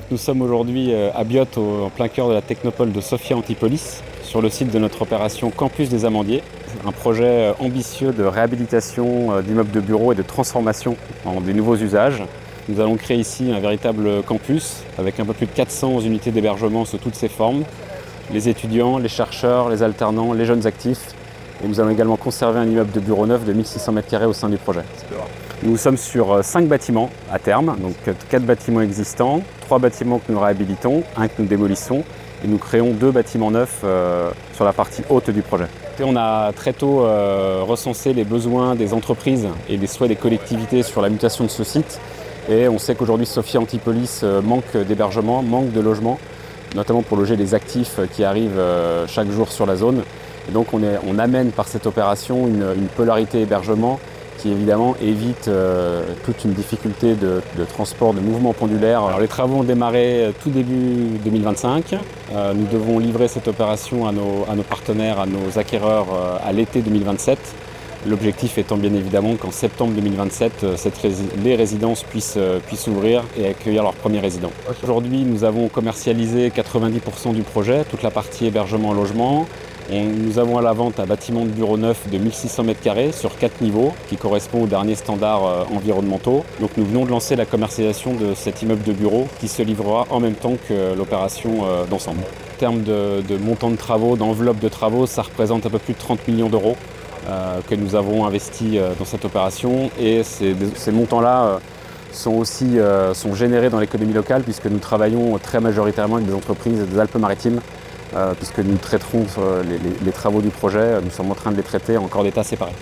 Donc nous sommes aujourd'hui à Biot, en plein cœur de la technopole de Sophia Antipolis, sur le site de notre opération Campus des Amandiers, un projet ambitieux de réhabilitation d'immeubles de bureaux et de transformation en des nouveaux usages. Nous allons créer ici un véritable campus avec un peu plus de 400 unités d'hébergement sous toutes ses formes, les étudiants, les chercheurs, les alternants, les jeunes actifs. Et nous allons également conserver un immeuble de bureau neuf de 1600 m² au sein du projet. Nous sommes sur 5 bâtiments à terme, donc 4 bâtiments existants, 3 bâtiments que nous réhabilitons, un que nous démolissons, et nous créons 2 bâtiments neufs sur la partie haute du projet. Et on a très tôt recensé les besoins des entreprises et les souhaits des collectivités sur la mutation de ce site. Et on sait qu'aujourd'hui Sophia Antipolis manque d'hébergement, manque de logement, notamment pour loger les actifs qui arrivent chaque jour sur la zone. Et donc on amène par cette opération une polarité hébergement qui évidemment évite toute une difficulté de transport, de mouvement pendulaire. Alors, les travaux ont démarré tout début 2025. Nous devons livrer cette opération à nos partenaires, à nos acquéreurs à l'été 2027. L'objectif étant bien évidemment qu'en septembre 2027, les résidences puissent ouvrir et accueillir leurs premiers résidents. Aujourd'hui, nous avons commercialisé 90% du projet, toute la partie hébergement-logement. Nous avons à la vente un bâtiment de bureau neuf de 1600 m² sur 4 niveaux qui correspond aux derniers standards environnementaux. Donc nous venons de lancer la commercialisation de cet immeuble de bureau qui se livrera en même temps que l'opération d'ensemble. En termes de montant de travaux, d'enveloppe de travaux, ça représente un peu plus de 30 millions d'euros que nous avons investis dans cette opération. Et ces montants-là sont générés dans l'économie locale puisque nous travaillons très majoritairement avec des entreprises des Alpes-Maritimes. Puisque nous traiterons les travaux du projet, nous sommes en train de les traiter en corps d'état séparés.